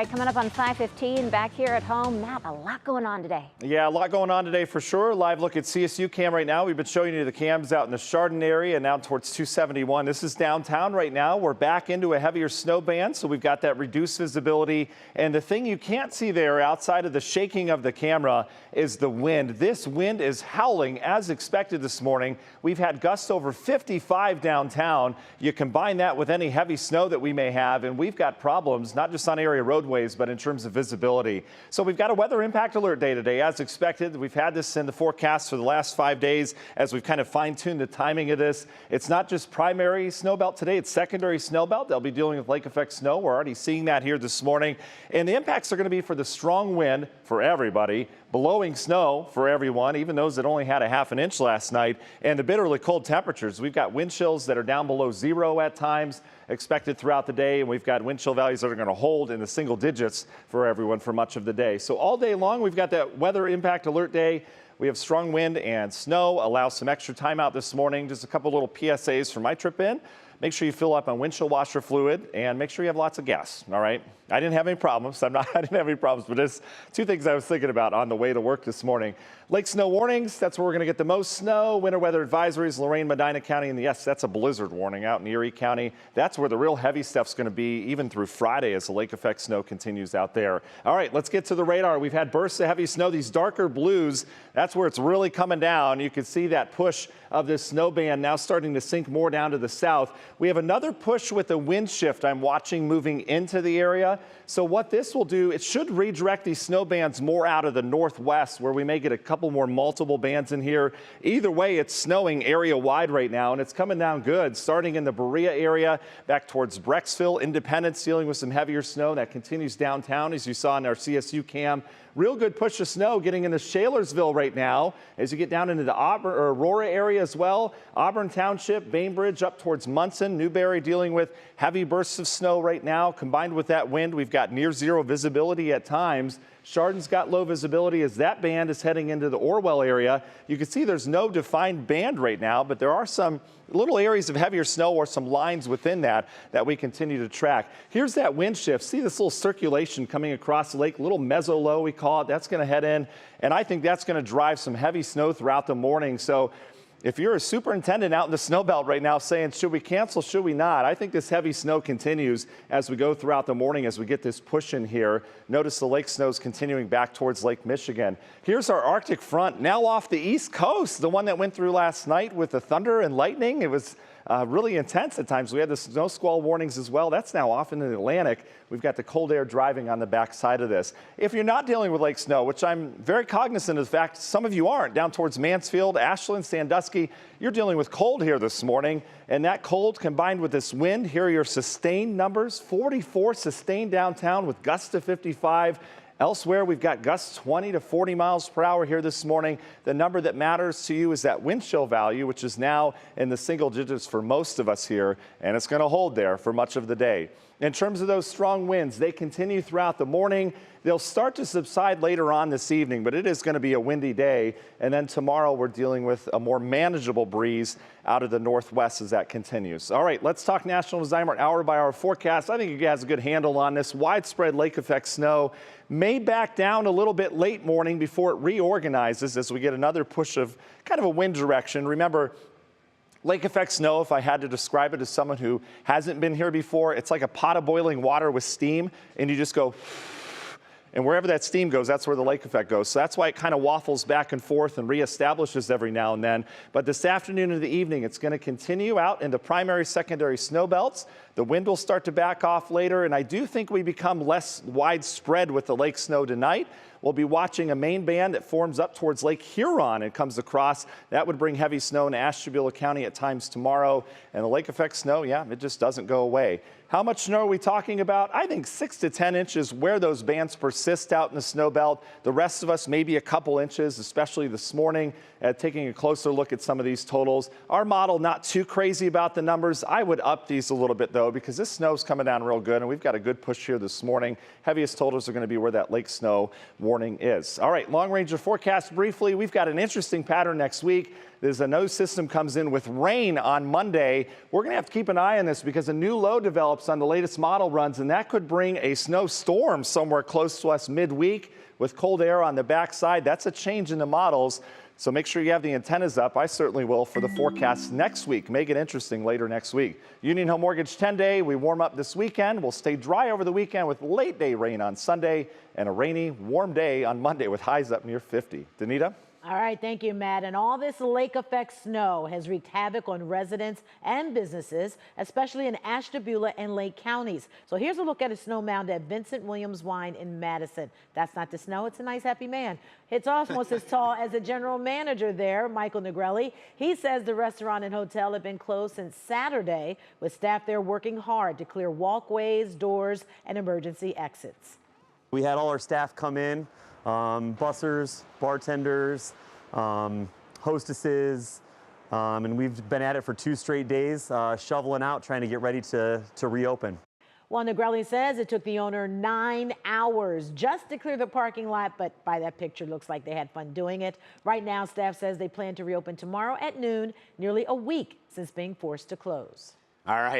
Coming up on 5:15 back here at home. Matt, a lot going on today. Yeah, a lot going on today for sure. Live look at CSU cam right now. We've been showing you the cams out in the Chardon area now towards 271. This is downtown right now. We're back into a heavier snow band, so we've got that reduced visibility. And the thing you can't see there outside of the shaking of the camera is the wind. This wind is howling as expected this morning. We've had gusts over 55 downtown. You combine that with any heavy snow that we may have, and we've got problems, not just on area roadways, but in terms of visibility. So we've got a weather impact alert day today as expected. We've had this in the forecast for the last 5 days as we've kind of fine-tuned the timing of this. It's not just primary snow belt today, it's secondary snow belt. They'll be dealing with lake effect snow. We're already seeing that here this morning. And the impacts are going to be for the strong wind for everybody, blowing snow for everyone, even those that only had a half an inch last night, and the bitterly cold temperatures. We've got wind chills that are down below zero at times expected throughout the day, and we've got wind chill values that are going to hold in the single digits for everyone for much of the day. So all day long, we've got that weather impact alert day. We have strong wind and snow. Allow some extra time out this morning. Just a couple little PSAs for my trip in. Make sure you fill up on windshield washer fluid and make sure you have lots of gas. All right. I didn't have any problems. I didn't have any problems, but there's two things I was thinking about on the way to work this morning. Lake snow warnings. That's where we're going to get the most snow. Winter weather advisories, Lorain, Medina County. And yes, that's a blizzard warning out in Erie County. That's where the real heavy stuff's going to be even through Friday as the lake effect snow continues out there. All right, let's get to the radar. We've had bursts of heavy snow. These darker blues, that's where it's really coming down. You can see that push of this snow band now starting to sink more down to the south. We have another push with a wind shift I'm watching moving into the area. So what this will do, it should redirect these snow bands more out of the northwest where we may get a couple more multiple bands in here. Either way, it's snowing area wide right now and it's coming down good, starting in the Berea area back towards Brecksville, Independence, dealing with some heavier snow that continues downtown as you saw in our CSU cam. Real good push of snow getting into Shalersville right now as you get down into the Auburn or Aurora area as well. Auburn Township, Bainbridge up towards Munson, Newberry dealing with heavy bursts of snow right now. Combined with that wind, we've got near zero visibility at times. Chardon's got low visibility as that band is heading into the Orwell area. You can see there's no defined band right now, but there are some little areas of heavier snow or some lines within that we continue to track. Here's that wind shift. See this little circulation coming across the lake, little meso low we call it. That's going to head in, and I think that's going to drive some heavy snow throughout the morning. So if you're a superintendent out in the snow belt right now saying, should we cancel, should we not? I think this heavy snow continues as we go throughout the morning as we get this push in here. Notice the lake snow is continuing back towards Lake Michigan. Here's our Arctic front now off the east coast, the one that went through last night with the thunder and lightning. It was really intense at times. We had the snow squall warnings as well. That's now off into the Atlantic. We've got the cold air driving on the back side of this. If you're not dealing with lake snow, which I'm very cognizant of the fact some of you aren't, down towards Mansfield, Ashland, Sandusky, you're dealing with cold here this morning. And that cold combined with this wind, here are your sustained numbers. 44 sustained downtown with gusts to 55. Elsewhere, we've got gusts 20 to 40 miles per hour here this morning. The number that matters to you is that wind chill value, which is now in the single digits for most of us here, and it's going to hold there for much of the day. In terms of those strong winds, they continue throughout the morning. They'll start to subside later on this evening, but it is going to be a windy day. And then tomorrow we're dealing with a more manageable breeze out of the northwest as that continues. All right, let's talk National Designer hour by hour forecast. I think you guys have a good handle on this. Widespread lake effect snow may back down a little bit late morning before it reorganizes as we get another push of kind of a wind direction. Remember, lake effect snow, if I had to describe it as someone who hasn't been here before, it's like a pot of boiling water with steam, and you just go, and wherever that steam goes, that's where the lake effect goes. So that's why it kind of waffles back and forth and reestablishes every now and then. But this afternoon and the evening, it's going to continue out into primary, secondary snow belts. The wind will start to back off later, and I do think we become less widespread with the lake snow tonight. We'll be watching a main band that forms up towards Lake Huron and comes across. That would bring heavy snow in Ashtabula County at times tomorrow. And the lake effect snow, yeah, it just doesn't go away. How much snow are we talking about? I think 6 to 10 inches where those bands persist out in the snow belt. The rest of us, maybe a couple inches, especially this morning, taking a closer look at some of these totals. Our model, not too crazy about the numbers. I would up these a little bit, though, because this snow's coming down real good, and we've got a good push here this morning. Heaviest totals are going to be where that lake snow warning is. All right, long range forecast briefly. We've got an interesting pattern next week. There's a nose system comes in with rain on Monday. We're going to have to keep an eye on this because a new low develops on the latest model runs, and that could bring a snowstorm somewhere close to us midweek with cold air on the backside. That's a change in the models. So make sure you have the antennas up. I certainly will for the forecast next week. Make it interesting later next week. Union Home Mortgage 10-day. We warm up this weekend. We'll stay dry over the weekend with late day rain on Sunday and a rainy, warm day on Monday with highs up near 50. Danita? All right, thank you, Matt. And all this lake effect snow has wreaked havoc on residents and businesses, especially in Ashtabula and Lake counties. So here's a look at a snow mound at Vincent Williams Wine in Madison. That's not the snow, it's a nice, happy man. It's almost as tall as the general manager there, Michael Negrelli. He says the restaurant and hotel have been closed since Saturday, with staff there working hard to clear walkways, doors, and emergency exits. We had all our staff come in. Bussers, bartenders, hostesses, and we've been at it for 2 straight days, shoveling out, trying to get ready to reopen. Well, Negrelli says it took the owner 9 hours just to clear the parking lot, but by that picture, looks like they had fun doing it. Right now, staff says they plan to reopen tomorrow at noon, nearly a week since being forced to close. All right.